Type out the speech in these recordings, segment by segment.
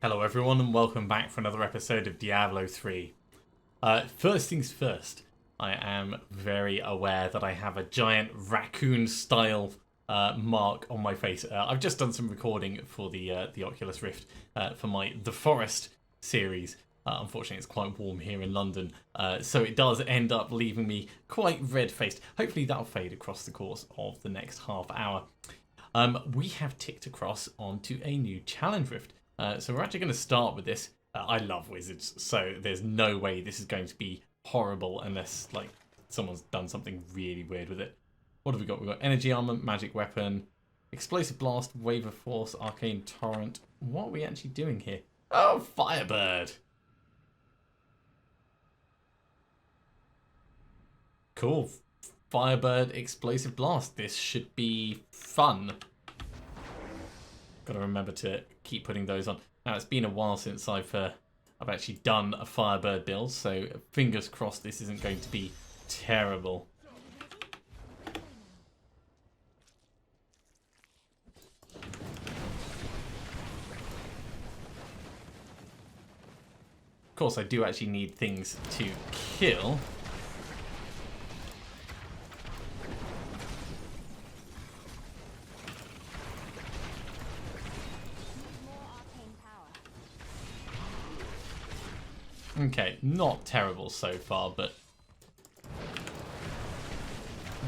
Hello everyone and welcome back for another episode of Diablo 3. First things first, I am very aware that I have a giant raccoon style mark on my face. I've just done some recording for the Oculus Rift for my The Forest series. Unfortunately it's quite warm here in London, so it does end up leaving me quite red-faced. Hopefully that'll fade across the course of the next half hour. We have ticked across onto a new challenge rift. So we're actually going to start with this. I love wizards, so there's no way this is going to be horrible unless like someone's done something really weird with it. What have we got? We've got energy armor, magic weapon, explosive blast, wave of force, arcane torrent. What are we actually doing here? Oh, firebird. Cool. Firebird, explosive blast. This should be fun. Got to remember to keep putting those on. Now it's been a while since I've actually done a Firebird build, so fingers crossed this isn't going to be terrible. Of course, I do actually need things to kill. Okay, not terrible so far, but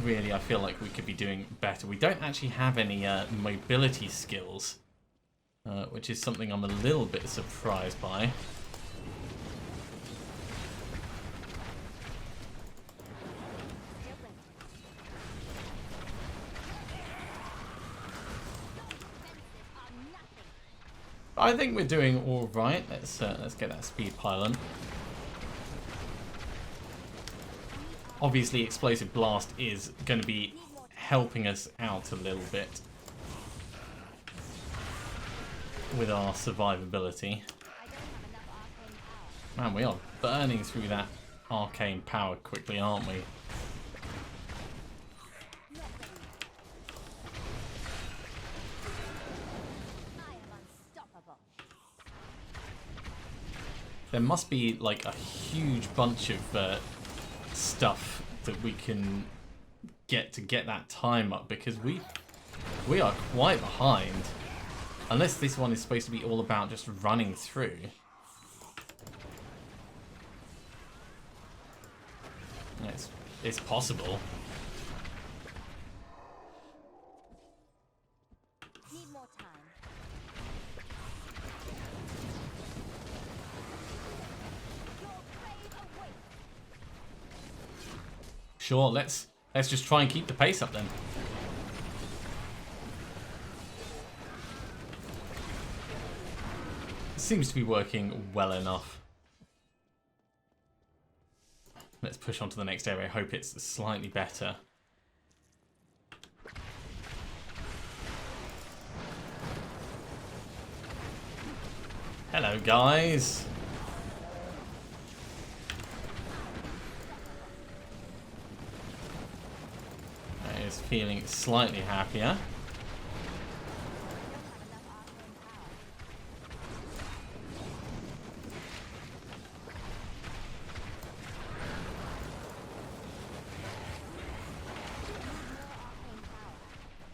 really I feel like we could be doing better. We don't actually have any mobility skills, which is something I'm a little bit surprised by. I think we're doing all right. Let's get that speed pylon. Obviously, explosive blast is going to be helping us out a little bit with our survivability. Man, we are burning through that arcane power quickly, aren't we? There must be like a huge bunch of stuff that we can get to get that time up, because we are quite behind. Unless this one is supposed to be all about just running through. It's possible. Sure, let's just try and keep the pace up then. Seems to be working well enough. Let's push on to the next area. Hope it's slightly better. Hello, guys. Feeling slightly happier.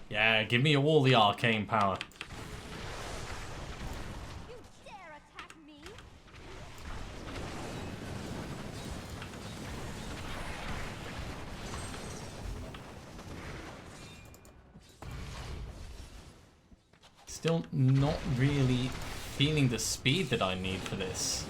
Yeah, give me all the arcane power. Still not really feeling the speed that I need for this.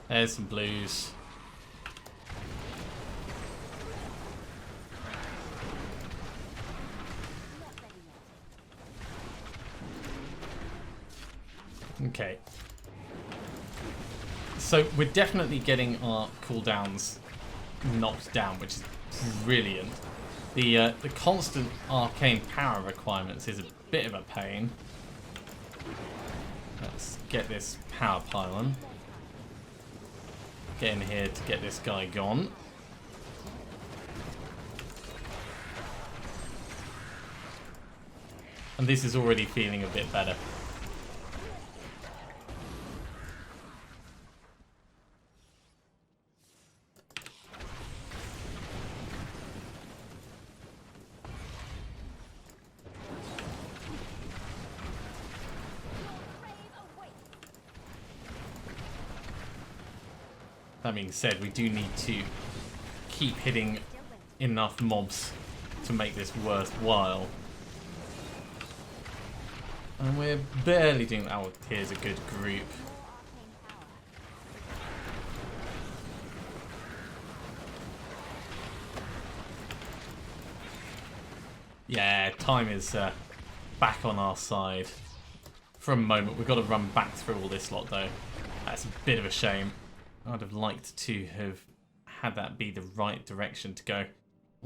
There's some blues. Okay. So we're definitely getting our cooldowns knocked down, which is brilliant. The constant arcane power requirements is a bit of a pain. Let's get this power pylon. Get in here to get this guy gone. And this is already feeling a bit better. That being said, we do need to keep hitting enough mobs to make this worthwhile. And we're barely doing that. Oh, here's a good group. Yeah, time is back on our side. For a moment, we've got to run back through all this lot though. That's a bit of a shame. I'd have liked to have had that be the right direction to go.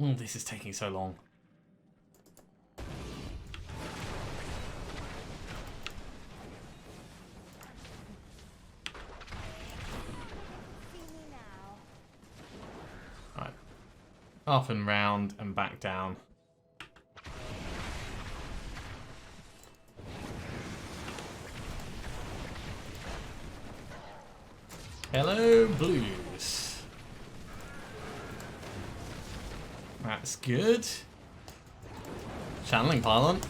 Oh, this is taking so long. Right. Up and round and back down. Hello, blues. That's good. Channeling pylon.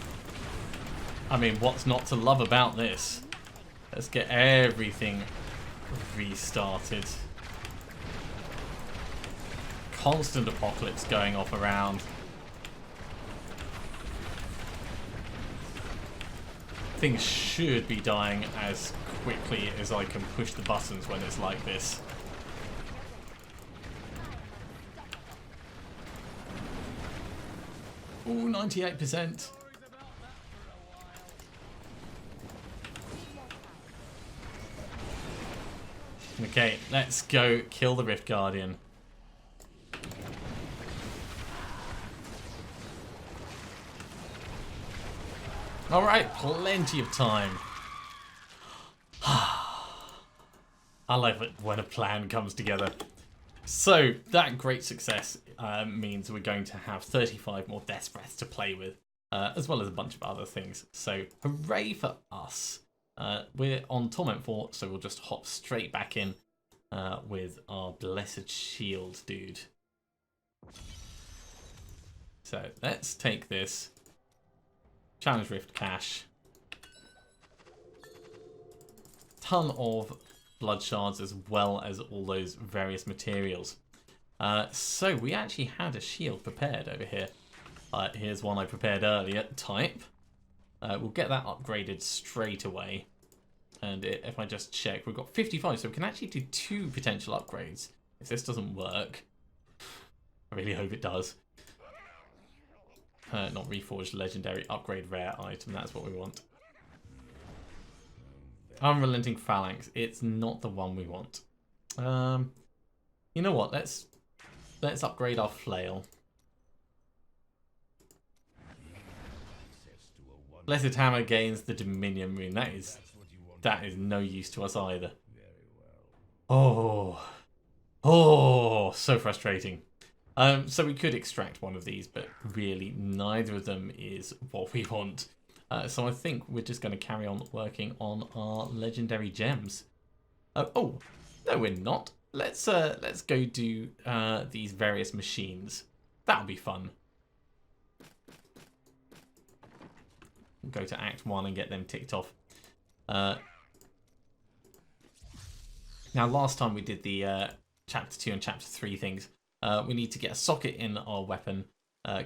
I mean, what's not to love about this? Let's get everything restarted. Constant apocalypse going off around. Things should be dying as quickly as I can push the buttons when it's like this. Ooh, 98%. Okay, let's go kill the Rift Guardian. Alright, plenty of time. I love it when a plan comes together. So, that great success means we're going to have 35 more Death Breaths to play with, as well as a bunch of other things. So, hooray for us. We're on Torment 4, so we'll just hop straight back in with our Blessed Shield dude. So, let's take this. Challenge Rift Cache. Ton of blood shards as well as all those various materials. So we actually had a shield prepared over here. Here's one I prepared earlier, type. We'll get that upgraded straight away. And if I just check, we've got 55, so we can actually do 2 potential upgrades. If this doesn't work, I really hope it does. Not reforged legendary upgrade rare item, that's what we want. Unrelenting Phalanx, it's not the one we want. You know what, let's upgrade our flail. Blessed Hammer gains the Dominion rune. That is no use to us either. Oh, so frustrating. So we could extract one of these, but really neither of them is what we want. So I think we're just going to carry on working on our legendary gems. Oh, no, we're not. Let's go do these various machines. That'll be fun. We'll go to Act 1 and get them ticked off. Now, last time we did the Chapter 2 and Chapter 3 things. We need to get a socket in our weapon,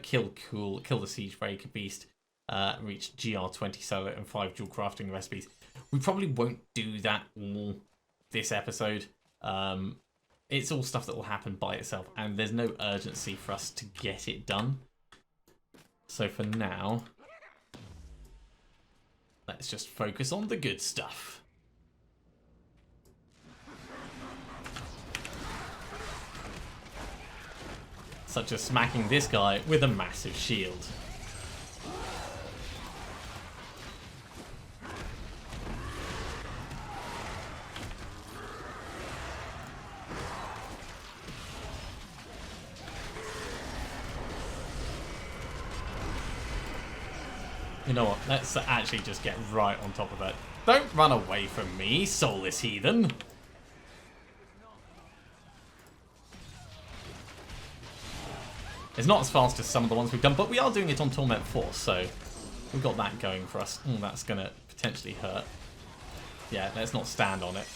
kill the Siege Breaker Beast, reach GR20 solo and 5 dual crafting recipes. We probably won't do that all this episode. It's all stuff that will happen by itself, and there's no urgency for us to get it done. So for now, let's just focus on the good stuff. Such as smacking this guy with a massive shield. You know what? Let's actually just get right on top of it. Don't run away from me, soulless heathen. It's not as fast as some of the ones we've done, but we are doing it on Torment Force, so we've got that going for us. That's going to potentially hurt. Yeah, let's not stand on it.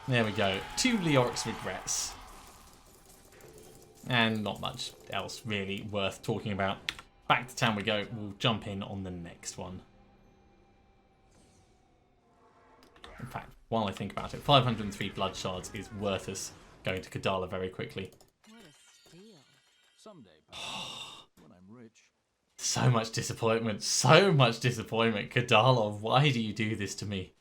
There we go. 2 Leoric's Regrets. And not much else really worth talking about. Back to town we go. We'll jump in on the next one. In fact, while I think about it, 503 blood shards is worth us going to Kadala very quickly. What a steal. Someday, when I'm rich. So much disappointment. So much disappointment. Kadala, why do you do this to me?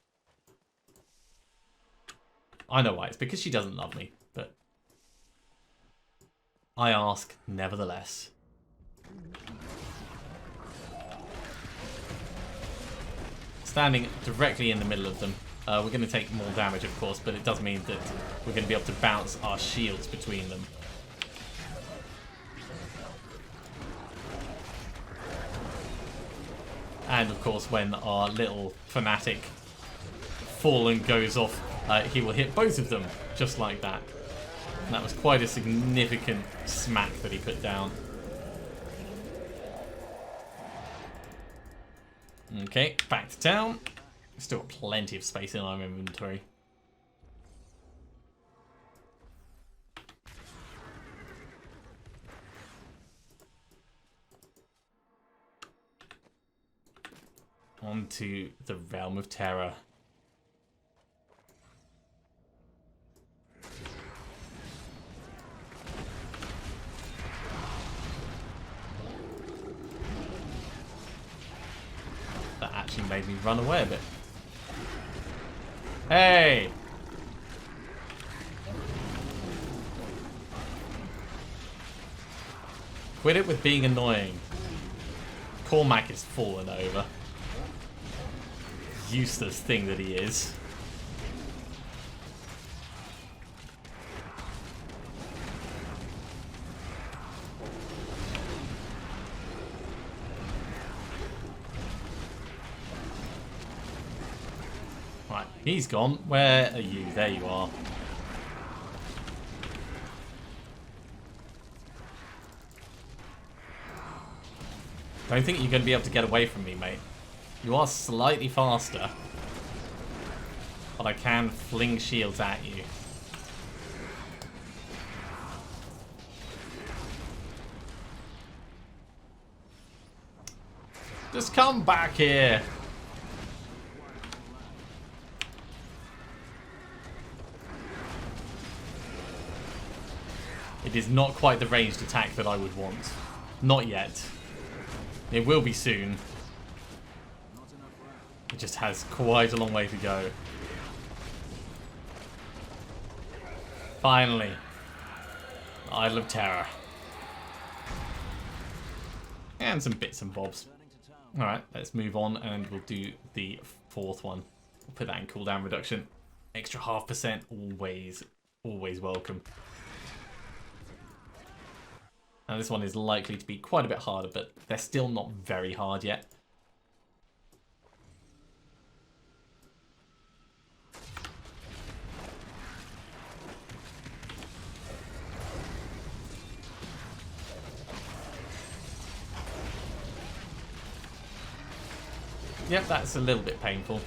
I know why. It's because she doesn't love me, but I ask nevertheless. Standing directly in the middle of them. We're going to take more damage, of course, but it does mean that we're going to be able to bounce our shields between them. And, of course, when our little fanatic Fallen goes off, he will hit both of them, just like that. And that was quite a significant smack that he put down. Okay, back to town. Still got plenty of space in our inventory. On to the Realm of Terror. That actually made me run away a bit. Hey! Quit it with being annoying. Cormac is fallen over. Useless thing that he is. Right, he's gone. Where are you? There you are. Don't think you're going to be able to get away from me, mate. You are slightly faster, but I can fling shields at you. Just come back here. It is not quite the ranged attack that I would want. Not yet. It will be soon. It just has quite a long way to go. Finally. Idol of Terror. And some bits and bobs. Alright, let's move on and we'll do the fourth one. We'll put that in cooldown reduction. Extra 0.5%, always welcome. And this one is likely to be quite a bit harder, but they're still not very hard yet. Yep, that's a little bit painful.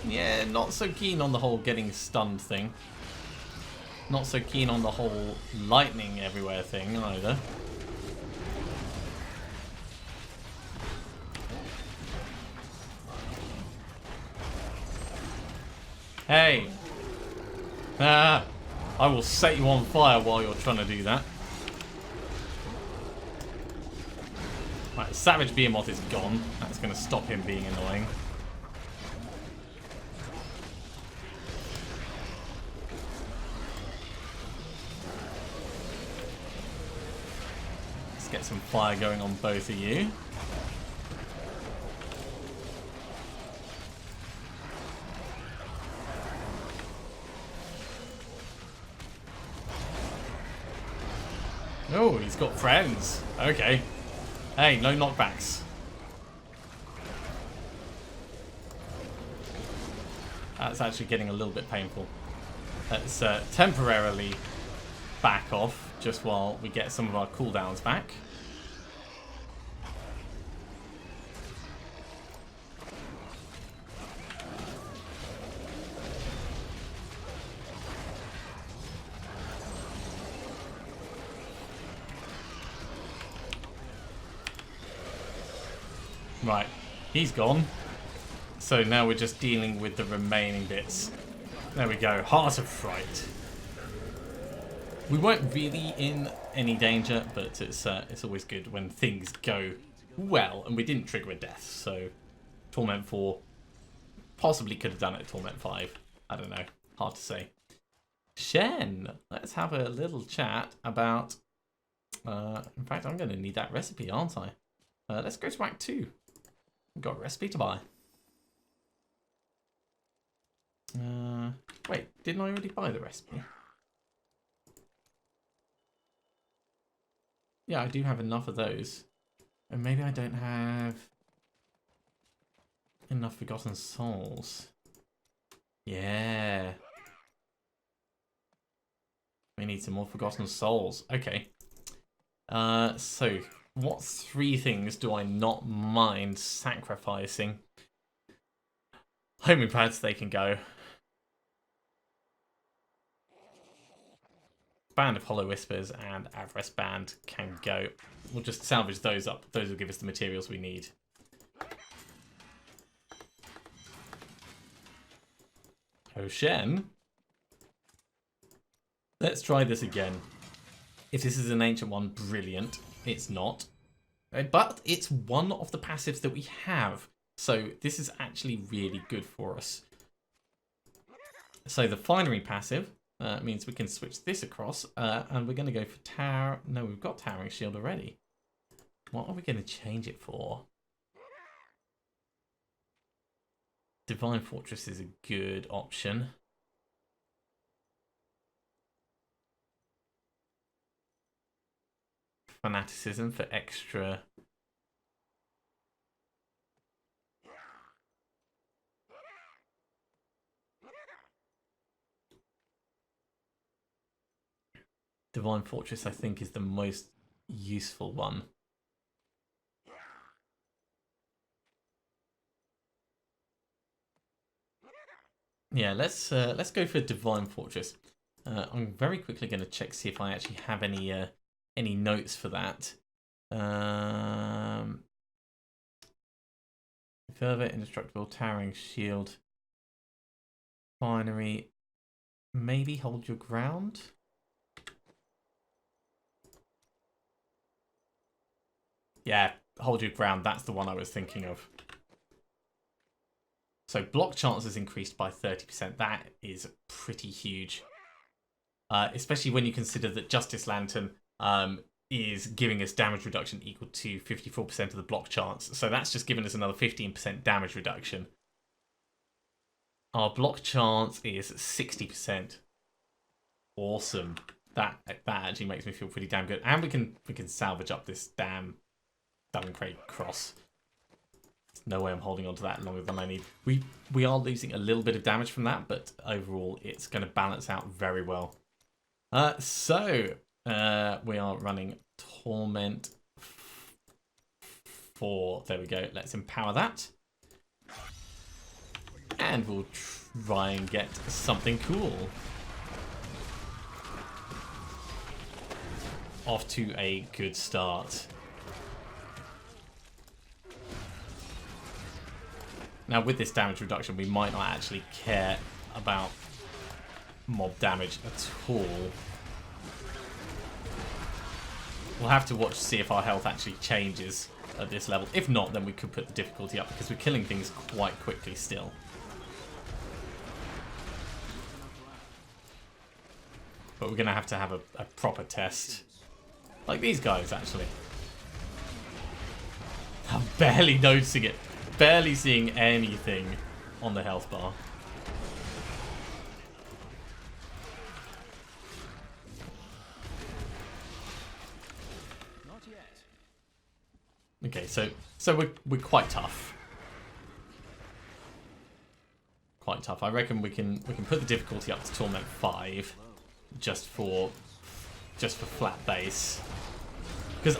Yeah, not so keen on the whole getting stunned thing. Not so keen on the whole lightning everywhere thing either. Hey! Ah! I will set you on fire while you're trying to do that. Right, Savage Behemoth is gone. That's going to stop him being annoying. get some fire going on both of you. Oh, he's got friends. Okay. Hey, no knockbacks. That's actually getting a little bit painful. Let's temporarily back off just while we get some of our cooldowns back. Right, he's gone. So now we're just dealing with the remaining bits. There we go, Heart of Fright. We weren't really in any danger, but it's always good when things go well, and we didn't trigger a death. So Torment 4 possibly could have done it at Torment 5. I don't know, hard to say. Shen, let's have a little chat about. In fact, I'm going to need that recipe, aren't I? Let's go to Act 2. We've got a recipe to buy. Wait, didn't I already buy the recipe? Yeah, I do have enough of those. And maybe I don't have enough Forgotten Souls. Yeah. We need some more Forgotten Souls. Okay. So, what 3 things do I not mind sacrificing? Homing pads, they can go. Band of Hollow Whispers and Avarice Band can go. We'll just salvage those up. Those will give us the materials we need. Shen. Let's try this again. If this is an ancient one, brilliant. It's not. But it's one of the passives that we have. So this is actually really good for us. So the Finery passive means we can switch this across. And we're going to go for Tower. No, we've got Towering Shield already. What are we going to change it for? Divine Fortress is a good option. Fanaticism for extra. Divine Fortress, I think, is the most useful one. Yeah, let's go for Divine Fortress. I'm very quickly going to check see if I actually have any notes for that. Further indestructible, Towering Shield, Finery, maybe Hold Your Ground. Yeah, Hold Your Ground. That's the one I was thinking of. So block chance is increased by 30%. That is pretty huge. Especially when you consider that Justice Lantern is giving us damage reduction equal to 54% of the block chance. So that's just given us another 15% damage reduction. Our block chance is 60%. Awesome. That actually makes me feel pretty damn good. And we can salvage up this damn Dunkrade Cross. There's no way I'm holding on to that longer than I need. We are losing a little bit of damage from that, but overall it's going to balance out very well. So we are running Torment 4. There we go. Let's empower that. And we'll try and get something cool. Off to a good start. Now with this damage reduction, we might not actually care about mob damage at all. We'll have to watch to see if our health actually changes at this level. If not, then we could put the difficulty up because we're killing things quite quickly still. But we're going to have a proper test. Like these guys, actually. I'm barely noticing it. Barely seeing anything on the health bar. Not yet. Okay, so we're quite tough. Quite tough. I reckon we can put the difficulty up to Torment 5 just for flat base. Because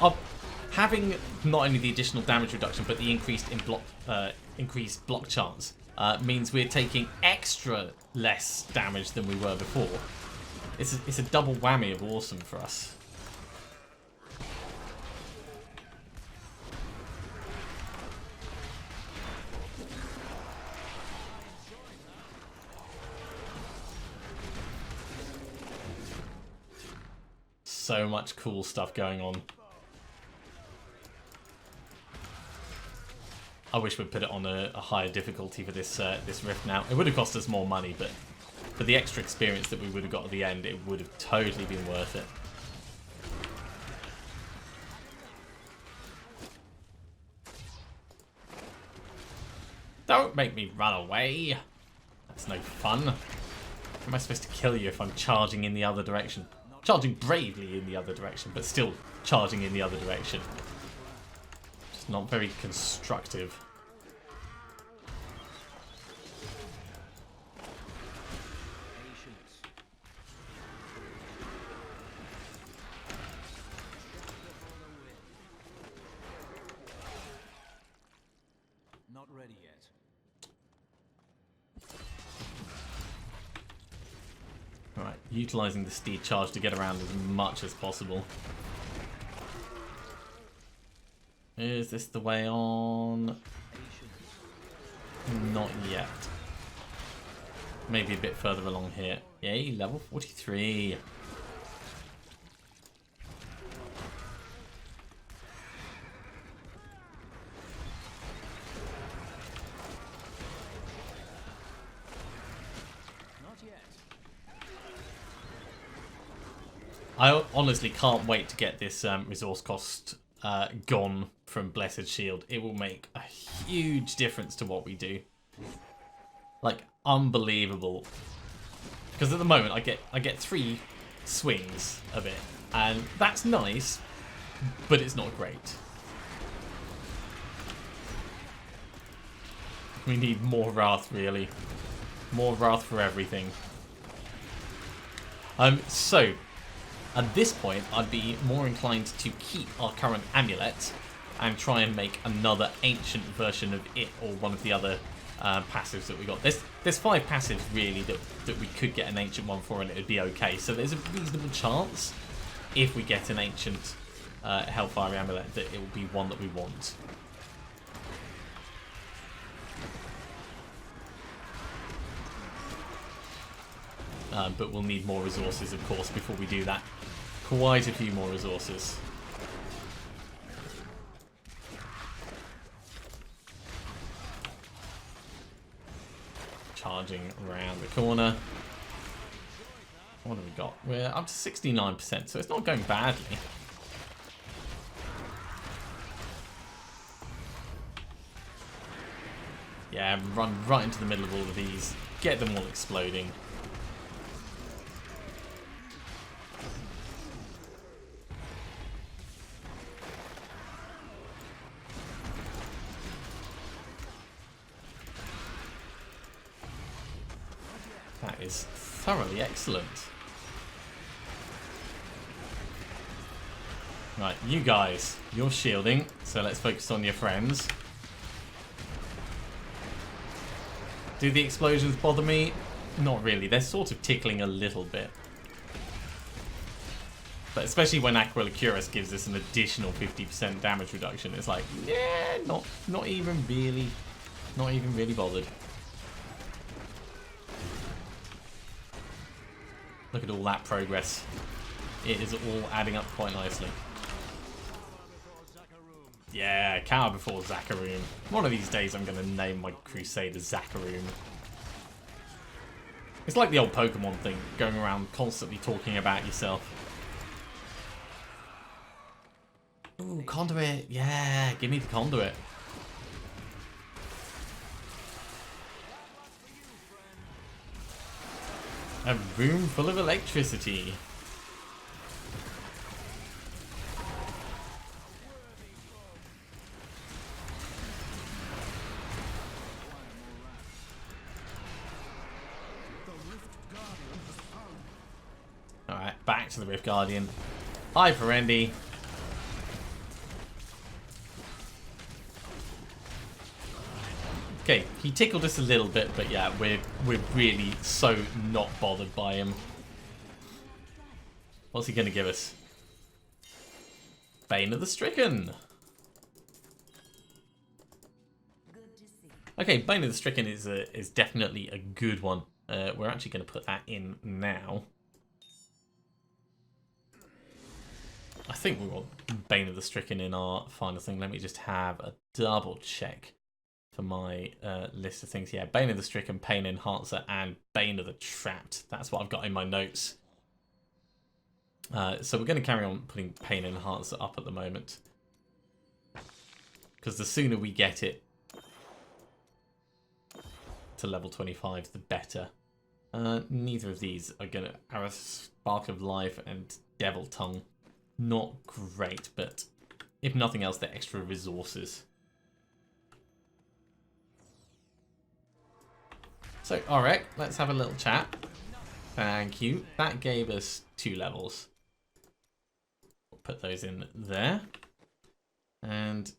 having not only the additional damage reduction but the increased block chance means we're taking extra less damage than we were before. It's a double whammy of awesome for us. So much cool stuff going on. I wish we'd put it on a higher difficulty for this this rift now. It would have cost us more money, but for the extra experience that we would have got at the end, it would have totally been worth it. Don't make me run away. That's no fun. How am I supposed to kill you if I'm charging in the other direction? Charging bravely in the other direction, but still charging in the other direction. Just not very constructive. Patience. Not ready yet. Alright, utilising the steed charge to get around as much as possible. Is this the way on? Not yet. Maybe a bit further along here. Yay, level 43. I honestly can't wait to get this resource cost gone from Blessed Shield. It will make a huge difference to what we do. Like, unbelievable. Because at the moment I get 3 swings of it, and that's nice, but it's not great. We need more Wrath, really. More Wrath for everything. So at this point, I'd be more inclined to keep our current amulet and try and make another ancient version of it or one of the other passives that we got. There's 5 passives really that we could get an ancient one for and it'd be okay. So there's a reasonable chance if we get an ancient Hellfire amulet that it will be one that we want. But we'll need more resources, of course, before we do that. Quite a few more resources. Charging around the corner. What have we got? We're up to 69%, so it's not going badly. Yeah, run right into the middle of all of these. Get them all exploding. That is thoroughly excellent. Right, you guys, you're shielding, so let's focus on your friends. Do the explosions bother me? Not really, they're sort of tickling a little bit. But especially when Aquila Cuirass gives us an additional 50% damage reduction, it's like, yeah, not even really bothered. Look at all that progress. It is all adding up quite nicely. Yeah, cower before Zakaroon. One of these days I'm going to name my Crusader Zakaroon. It's like the old Pokemon thing, going around constantly talking about yourself. Ooh, conduit. Yeah, give me the conduit. A room full of electricity. Alright, back to the Rift Guardian. Hi, Ferendi. Okay, he tickled us a little bit, but yeah, we're really so not bothered by him. What's he gonna give us? Bane of the Stricken. Okay, Bane of the Stricken is definitely a good one. We're actually going to put that in now. I think we want Bane of the Stricken in our final thing. Let me just have a double check for my list of things. Yeah, Bane of the Stricken, Pain Enhancer, and Bane of the Trapped. That's what I've got in my notes. So we're going to carry on putting Pain Enhancer up at the moment. Because the sooner we get it to level 25, the better. Neither of these are going to... Our Spark of Life and Devil Tongue. Not great, but if nothing else, they're extra resources. So, alright, let's have a little chat. Thank you. That gave us 2 levels. We'll put those in there. And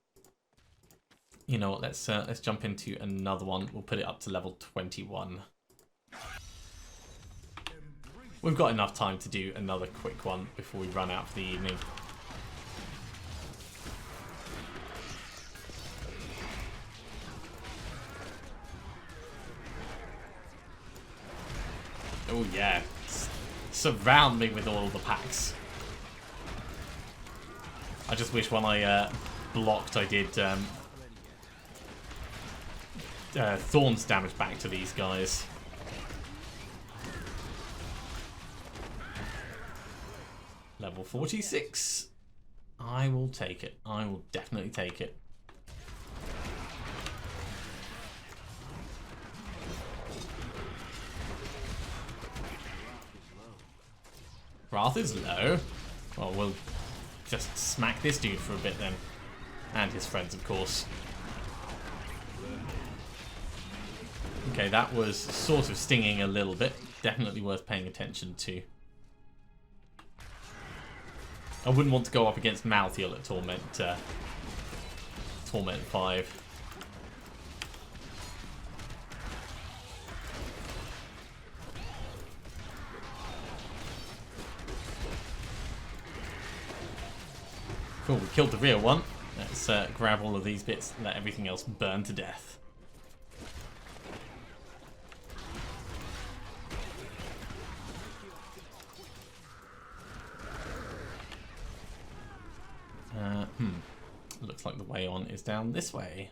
you know what, let's jump into another one. We'll put it up to level 21. We've got enough time to do another quick one before we run out for the evening. Oh yeah, surround me with all the packs. I just wish when I blocked I did Thorns damage back to these guys. Level 46. I will take it. I will definitely take it. Wrath is low. Well, we'll just smack this dude for a bit then. And his friends, of course. Okay, that was sort of stinging a little bit. Definitely worth paying attention to. I wouldn't want to go up against Malthael at Torment 5. Cool, we killed the real one. Let's grab all of these bits and let everything else burn to death. Looks like the way on is down this way.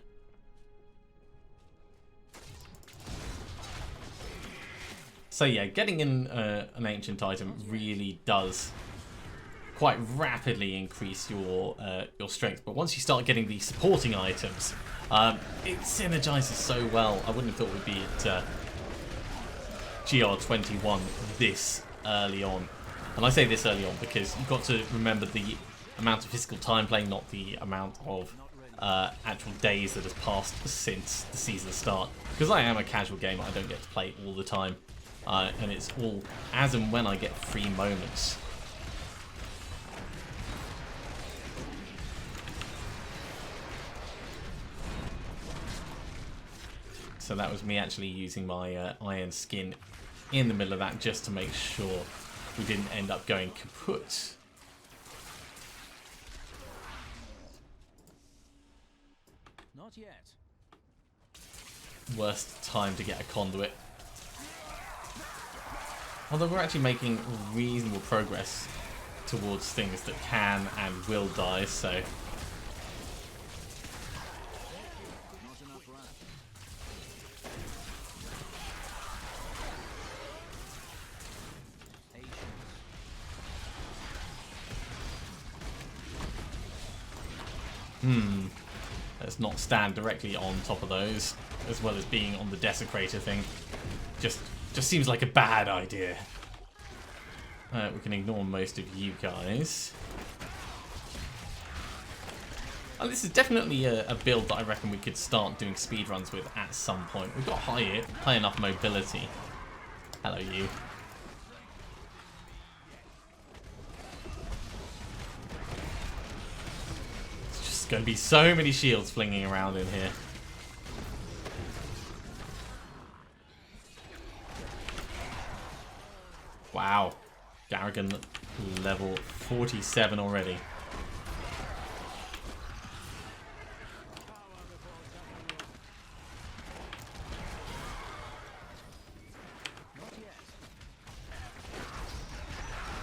So yeah, getting in an ancient item really does quite rapidly increase your strength. But once you start getting the supporting items, it synergizes so well. I wouldn't have thought we'd be at GR21 this early on. And I say this early on because you've got to remember the amount of physical time playing, not the amount of actual days that has passed since the season start. Because I am a casual gamer, I don't get to play all the time. And it's all as and when I get free moments. So that was me actually using my iron skin in the middle of that just to make sure we didn't end up going kaput. Not yet. Worst time to get a conduit. Although we're actually making reasonable progress towards things that can and will die, so... Not enough wrath. Patience. Let's not stand directly on top of those, as well as being on the desecrator thing. Just seems like a bad idea. We can ignore most of you guys. And this is definitely a build that I reckon we could start doing speedruns with at some point. We've got high enough mobility. Hello, you. It's just going to be so many shields flinging around in here. Wow. Garrigan level 47 already.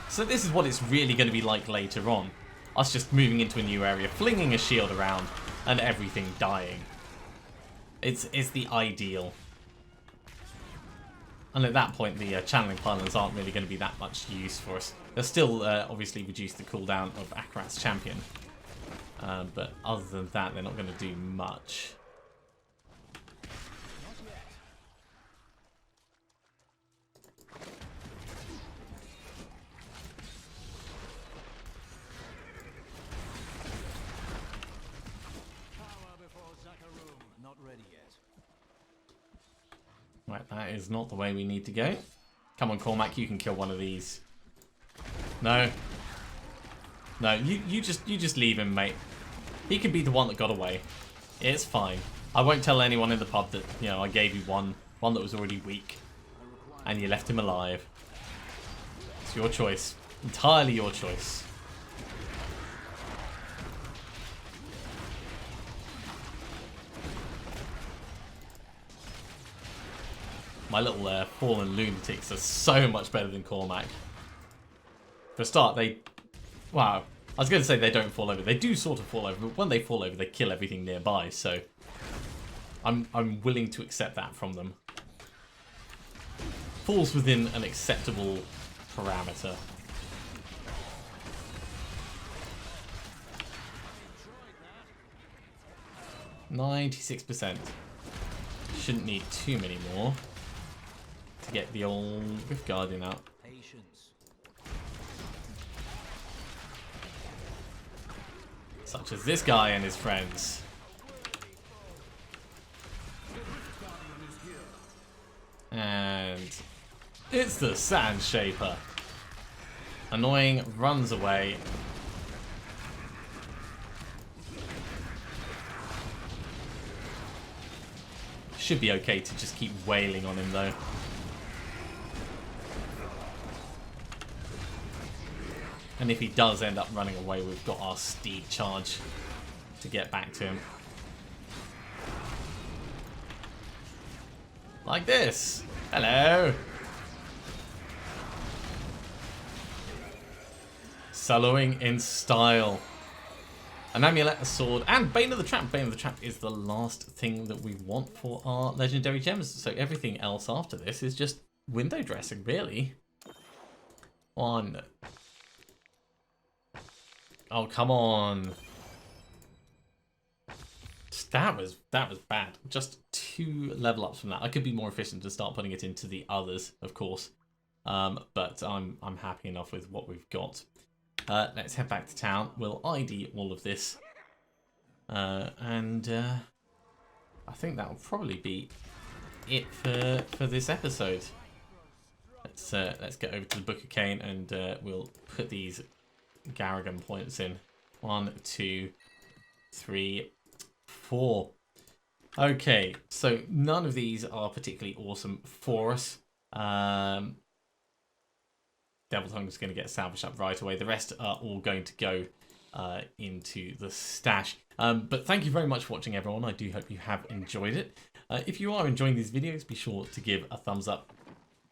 So this is what it's really going to be like later on. Us just moving into a new area, flinging a shield around, and everything dying. It's the ideal. And at that point, the channeling pylons aren't really going to be that much use for us. They'll still obviously reduce the cooldown of Akarat's champion. But other than that, they're not going to do much. Right, that is not the way we need to go. Come on, Cormac, you can kill one of these. No. No, you just leave him, mate. He could be the one that got away. It's fine. I won't tell anyone in the pub that, you know, I gave you one that was already weak. And you left him alive. It's your choice. Entirely your choice. My little fallen lunatics are so much better than Cormac. For a start, wow, I was going to say they don't fall over. They do sort of fall over, but when they fall over, they kill everything nearby, so I'm willing to accept that from them. Falls within an acceptable parameter. %96%. Shouldn't need too many more to get the old Rift Guardian out. Patience. Such as this guy and his friends. And it's the Sand Shaper. Annoying, runs away. Should be okay to just keep wailing on him though. And if he does end up running away, we've got our steed charge to get back to him. Like this. Hello. Soloing in style. An amulet, a sword, and Bane of the Trap. Bane of the Trap is the last thing that we want for our legendary gems. So everything else after this is just window dressing, really. One. Oh, come on. That was bad. Just 2 level ups from that. I could be more efficient to start putting it into the others, of course. But I'm happy enough with what we've got. Let's head back to town. We'll ID all of this. And I think that'll probably be it for this episode. Let's get over to the Book of Cain and we'll put these Garrigan points in. 1, 2, 3, 4. Okay, so none of these are particularly awesome for us. Devil Tongue is going to get salvaged up right away. The rest are all going to go into the stash. But thank you very much for watching, everyone. I do hope you have enjoyed it. If you are enjoying these videos, be sure to give a thumbs up.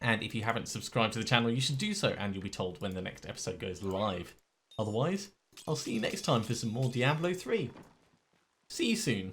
And if you haven't subscribed to the channel, you should do so, and you'll be told when the next episode goes live. Otherwise, I'll see you next time for some more Diablo 3. See you soon.